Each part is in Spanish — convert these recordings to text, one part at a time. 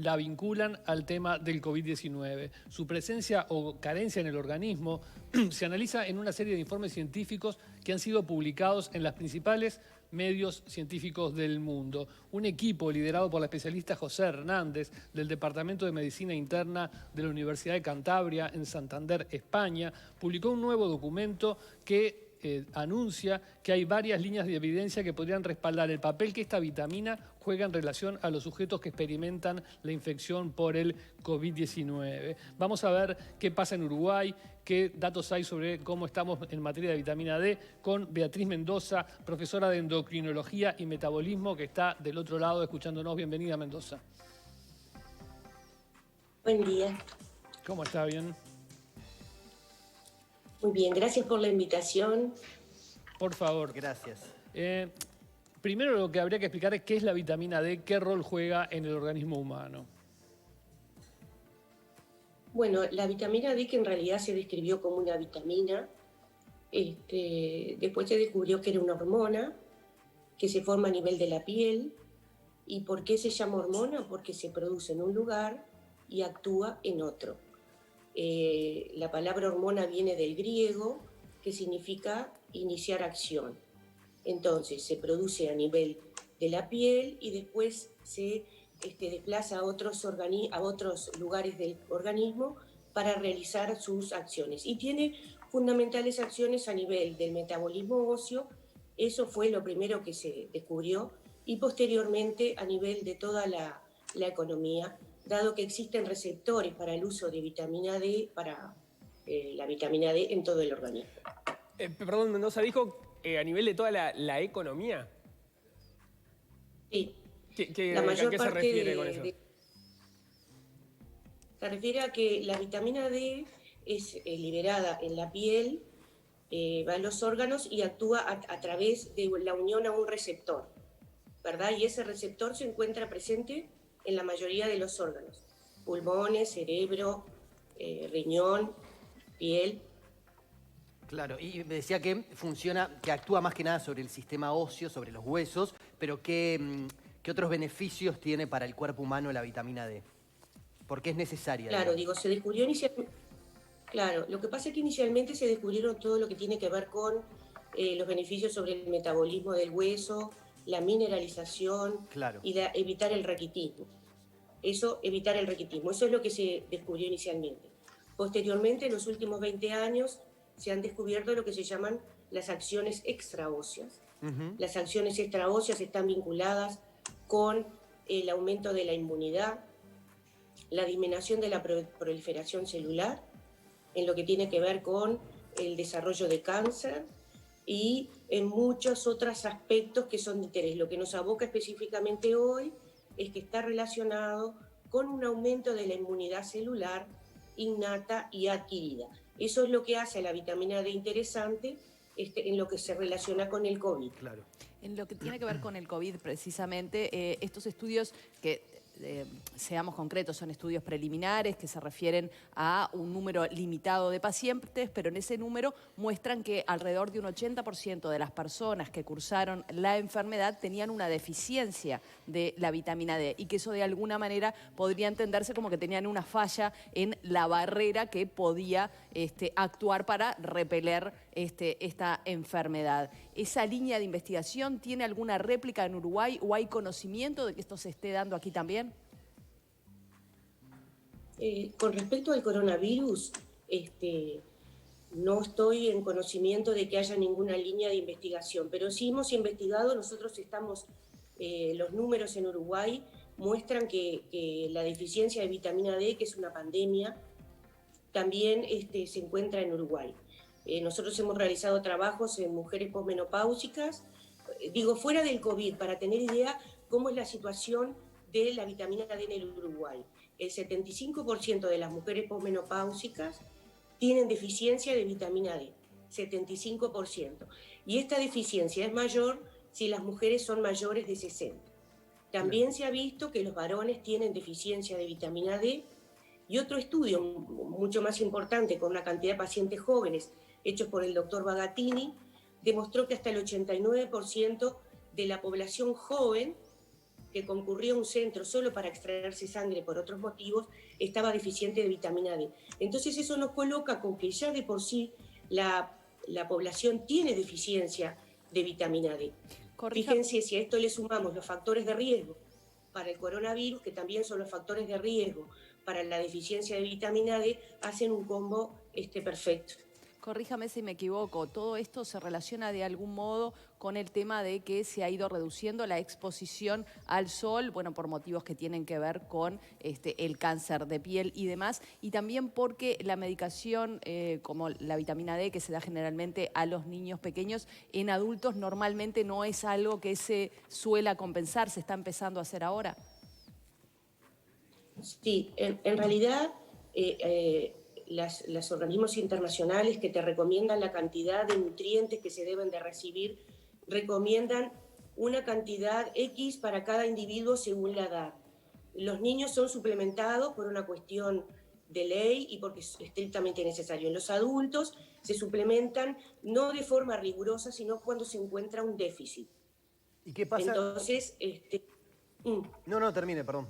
la vinculan al tema del COVID-19. Su presencia o carencia en el organismo se analiza en una serie de informes científicos que han sido publicados en las principales medios científicos del mundo. Un equipo liderado por la especialista José Hernández del Departamento de Medicina Interna de la Universidad de Cantabria en Santander, España, publicó un nuevo documento que anuncia que hay varias líneas de evidencia que podrían respaldar el papel que esta vitamina juega en relación a los sujetos que experimentan la infección por el COVID-19. Vamos a ver qué pasa en Uruguay, qué datos hay sobre cómo estamos en materia de vitamina D con Beatriz Mendoza, profesora de endocrinología y metabolismo, que está del otro lado escuchándonos. Bienvenida, Mendoza. Buen día. ¿Cómo está? ¿Bien? Muy bien, gracias por la invitación. Por favor. Gracias. Primero lo que habría que explicar es qué es la vitamina D, qué rol juega en el organismo humano. Bueno, la vitamina D, que en realidad se describió como una vitamina, después se descubrió que era una hormona que se forma a nivel de la piel. ¿Y por qué se llama hormona? Porque se produce en un lugar y actúa en otro. La palabra hormona viene del griego, que significa iniciar acción. Entonces se produce a nivel de la piel y después se desplaza a otros lugares del organismo para realizar sus acciones. Y tiene fundamentales acciones a nivel del metabolismo óseo. Eso fue lo primero que se descubrió, y posteriormente a nivel de toda la economía, dado que existen receptores para el uso de vitamina D, para la vitamina D en todo el organismo. Perdón, Mendoza, dijo a nivel de toda la economía. Sí. La mayor ¿A qué se refiere con eso? Se refiere a que la vitamina D es liberada en la piel, va a los órganos y actúa a través de la unión a un receptor, ¿verdad? Y ese receptor se encuentra presente en la mayoría de los órganos: pulmones, cerebro, riñón, piel. Claro, y me decía que funciona, que actúa más que nada sobre el sistema óseo, sobre los huesos, pero ¿qué otros beneficios tiene para el cuerpo humano la vitamina D? ¿Por qué es necesaria? Claro, se descubrió inicialmente. Claro, lo que pasa es que inicialmente se descubrieron todo lo que tiene que ver con los beneficios sobre el metabolismo del hueso, la mineralización, claro, y evitar el raquitismo. Evitar el raquitismo, eso es lo que se descubrió inicialmente. Posteriormente, en los últimos 20 años, se han descubierto lo que se llaman las acciones extraóseas. Las acciones extraóseas están vinculadas con el aumento de la inmunidad, la disminución de la proliferación celular, en lo que tiene que ver con el desarrollo de cáncer y en muchos otros aspectos que son de interés. Lo que nos aboca específicamente hoy es que está relacionado con un aumento de la inmunidad celular innata y adquirida. Eso es lo que hace a la vitamina D interesante en lo que se relaciona con el COVID. Claro. En lo que tiene que ver con el COVID, precisamente, estos estudios que, seamos concretos, son estudios preliminares que se refieren a un número limitado de pacientes, pero en ese número muestran que alrededor de un 80% de las personas que cursaron la enfermedad tenían una deficiencia de la vitamina D, y que eso de alguna manera podría entenderse como que tenían una falla en la barrera que podía actuar para repeler esta enfermedad. ¿Esa línea de investigación tiene alguna réplica en Uruguay o hay conocimiento de que esto se esté dando aquí también? Con respecto al coronavirus, no estoy en conocimiento de que haya ninguna línea de investigación, pero sí hemos investigado. Nosotros estamos, los números en Uruguay muestran que la deficiencia de vitamina D, que es una pandemia, también se encuentra en Uruguay. Nosotros hemos realizado trabajos en mujeres posmenopáusicas, fuera del COVID, para tener idea cómo es la situación de la vitamina D en el Uruguay. El 75% de las mujeres posmenopáusicas tienen deficiencia de vitamina D, 75%. Y esta deficiencia es mayor si las mujeres son mayores de 60. También se ha visto que los varones tienen deficiencia de vitamina D, y otro estudio mucho más importante, con una cantidad de pacientes jóvenes, hechos por el doctor Bagatini, demostró que hasta el 89% de la población joven que concurría a un centro solo para extraerse sangre por otros motivos, estaba deficiente de vitamina D. Entonces eso nos coloca con que ya de por sí la población tiene deficiencia de vitamina D. Fíjense, si a esto le sumamos los factores de riesgo para el coronavirus, que también son los factores de riesgo para la deficiencia de vitamina D, hacen un combo perfecto. Corríjame si me equivoco, todo esto se relaciona de algún modo con el tema de que se ha ido reduciendo la exposición al sol, bueno, por motivos que tienen que ver con el cáncer de piel y demás, y también porque la medicación como la vitamina D que se da generalmente a los niños pequeños, en adultos normalmente no es algo que se suela compensar, se está empezando a hacer ahora. Sí, en realidad los organismos internacionales que te recomiendan la cantidad de nutrientes que se deben de recibir, recomiendan una cantidad X para cada individuo según la edad. Los niños son suplementados por una cuestión de ley y porque es estrictamente necesario. Los adultos se suplementan no de forma rigurosa, sino cuando se encuentra un déficit. ¿Y qué pasa? Entonces, No, termine, perdón.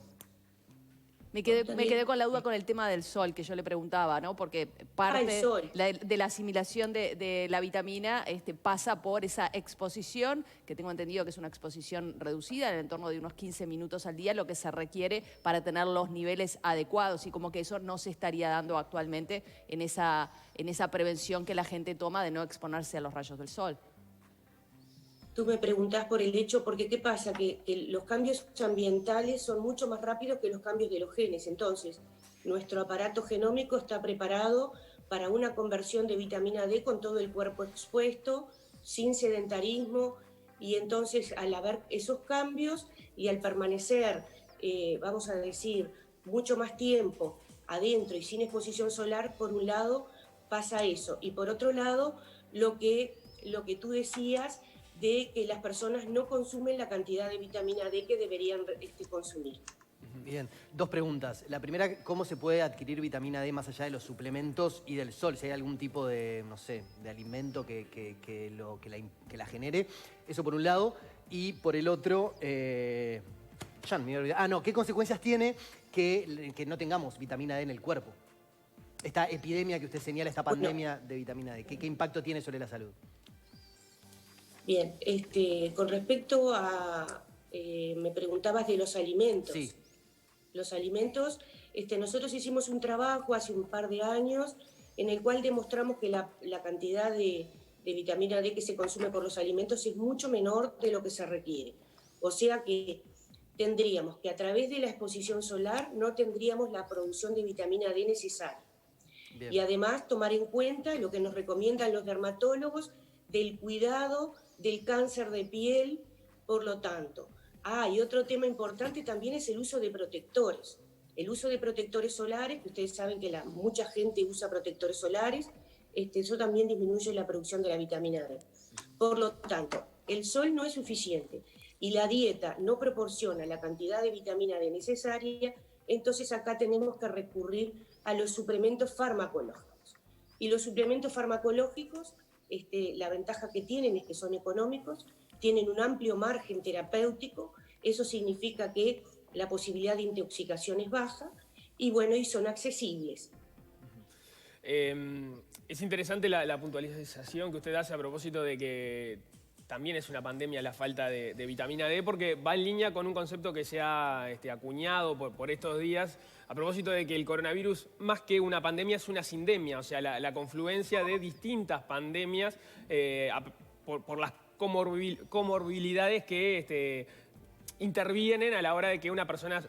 Me quedé con la duda con el tema del sol que yo le preguntaba, ¿no? Porque parte de la asimilación de la vitamina pasa por esa exposición, que tengo entendido que es una exposición reducida, en el entorno de unos 15 minutos al día, lo que se requiere para tener los niveles adecuados, y como que eso no se estaría dando actualmente en esa prevención que la gente toma de no exponerse a los rayos del sol. Tú me preguntás por el hecho, porque ¿qué pasa? Que los cambios ambientales son mucho más rápidos que los cambios de los genes. Entonces, nuestro aparato genómico está preparado para una conversión de vitamina D con todo el cuerpo expuesto, sin sedentarismo, y entonces al haber esos cambios y al permanecer, vamos a decir, mucho más tiempo adentro y sin exposición solar, por un lado pasa eso. Y por otro lado, lo que tú decías, de que las personas no consumen la cantidad de vitamina D que deberían consumir. Bien, dos preguntas. La primera, ¿cómo se puede adquirir vitamina D más allá de los suplementos y del sol? Si hay algún tipo de, no sé, de alimento que la genere. Eso por un lado. Y por el otro, ¿qué consecuencias tiene que no tengamos vitamina D en el cuerpo? Esta epidemia que usted señala, esta pandemia de vitamina D, ¿qué impacto tiene sobre la salud? Bien, con respecto a, me preguntabas de los alimentos. Sí. Los alimentos, nosotros hicimos un trabajo hace un par de años en el cual demostramos que la cantidad de vitamina D que se consume por los alimentos es mucho menor de lo que se requiere. O sea que tendríamos que a través de la exposición solar no tendríamos la producción de vitamina D necesaria. Bien. Y además tomar en cuenta lo que nos recomiendan los dermatólogos del cuidado del cáncer de piel, por lo tanto. Y otro tema importante también es el uso de protectores. El uso de protectores solares, que ustedes saben que mucha gente usa protectores solares, eso también disminuye la producción de la vitamina D. Por lo tanto, el sol no es suficiente y la dieta no proporciona la cantidad de vitamina D necesaria, entonces acá tenemos que recurrir a los suplementos farmacológicos. Y los suplementos farmacológicos, la ventaja que tienen es que son económicos, tienen un amplio margen terapéutico, eso significa que la posibilidad de intoxicación es baja y son accesibles. Es interesante la puntualización que usted hace a propósito de que también es una pandemia la falta de vitamina D, porque va en línea con un concepto que se ha acuñado por estos días a propósito de que el coronavirus, más que una pandemia, es una sindemia, o sea, la confluencia de distintas pandemias por las comorbilidades que intervienen a la hora de que una persona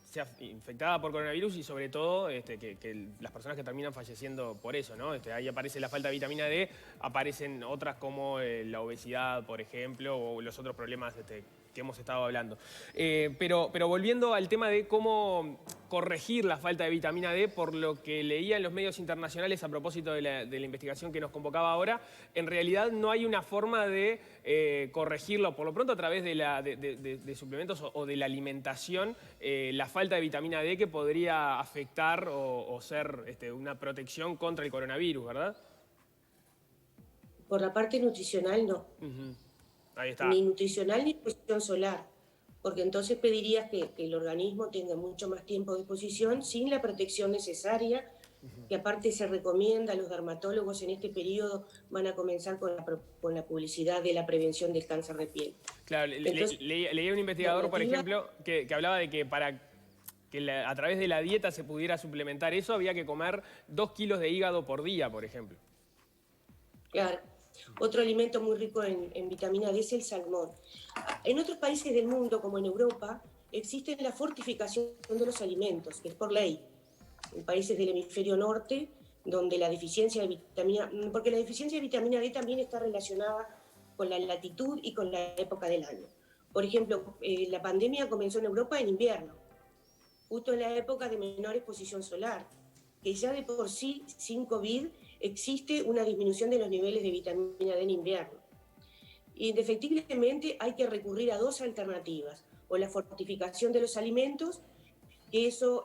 sea infectada por coronavirus y sobre todo que las personas que terminan falleciendo por eso, ¿no? Ahí aparece la falta de vitamina D, aparecen otras como la obesidad, por ejemplo, o los otros problemas que hemos estado hablando. Pero volviendo al tema de cómo corregir la falta de vitamina D, por lo que leía en los medios internacionales a propósito de la investigación que nos convocaba ahora, en realidad no hay una forma de corregirlo, por lo pronto a través de suplementos o de la alimentación, la falta de vitamina D que podría afectar o ser una protección contra el coronavirus, ¿verdad? Por la parte nutricional no. Ahí está. Ni nutricional ni exposición solar. porque entonces pedirías que el organismo tenga mucho más tiempo de exposición sin la protección necesaria, que aparte se recomienda, los dermatólogos en este periodo van a comenzar con la publicidad de la prevención del cáncer de piel. Claro, Entonces, leía un investigador, por normativa- ejemplo, que hablaba de que para que a través de la dieta se pudiera suplementar eso, había que comer 2 kilos de hígado por día, por ejemplo. Claro. Otro alimento muy rico en vitamina D es el salmón. En otros países del mundo, como en Europa, existe la fortificación de los alimentos, que es por ley. En países del hemisferio norte, donde la deficiencia de vitamina... Porque la deficiencia de vitamina D también está relacionada con la latitud y con la época del año. Por ejemplo, la pandemia comenzó en Europa en invierno, justo en la época de menor exposición solar, que ya de por sí, sin COVID, existe una disminución de los niveles de vitamina D en invierno. Indefectiblemente hay que recurrir a dos alternativas, o la fortificación de los alimentos, que eso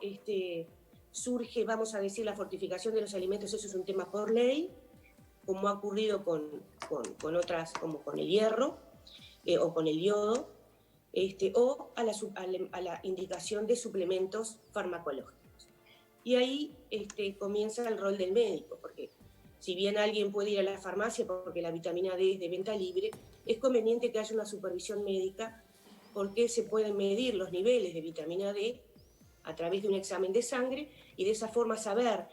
surge, vamos a decir, la fortificación de los alimentos, eso es un tema por ley, como ha ocurrido con otras, como con el hierro o con el yodo, o a la indicación de suplementos farmacológicos. Y ahí comienza el rol del médico, porque si bien alguien puede ir a la farmacia porque la vitamina D es de venta libre, es conveniente que haya una supervisión médica porque se pueden medir los niveles de vitamina D a través de un examen de sangre y de esa forma saber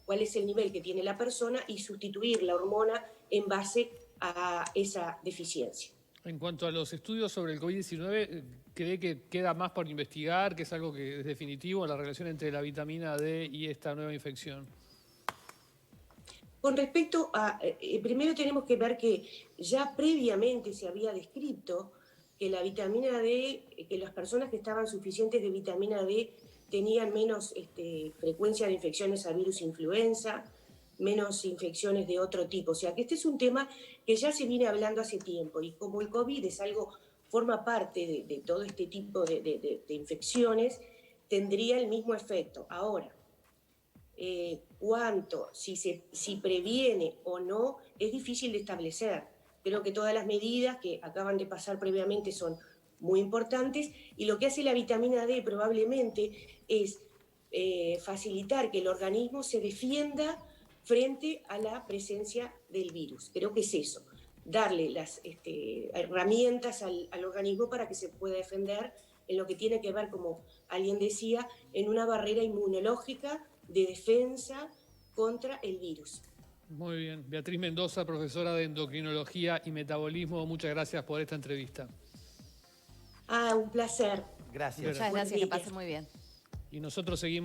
cuál es el nivel que tiene la persona y sustituir la hormona en base a esa deficiencia. En cuanto a los estudios sobre el COVID-19, ¿cree que queda más por investigar, que es algo que es definitivo, la relación entre la vitamina D y esta nueva infección? Con respecto a, primero tenemos que ver que ya previamente se había descrito que la vitamina D, que las personas que estaban suficientes de vitamina D tenían menos frecuencia de infecciones a virus influenza, menos infecciones de otro tipo. O sea que este es un tema que ya se viene hablando hace tiempo y como el COVID es algo, forma parte de todo este tipo de infecciones, tendría el mismo efecto. Ahora, cuánto, si previene o no, es difícil de establecer. Creo que todas las medidas que acaban de pasar previamente son muy importantes y lo que hace la vitamina D probablemente es facilitar que el organismo se defienda frente a la presencia del virus. Creo que es eso, darle las herramientas al organismo para que se pueda defender en lo que tiene que ver, como alguien decía, en una barrera inmunológica de defensa contra el virus. Muy bien. Beatriz Mendoza, profesora de Endocrinología y Metabolismo, muchas gracias por esta entrevista. Un placer. Gracias. Muchas gracias, que pasen muy bien. Y nosotros seguimos...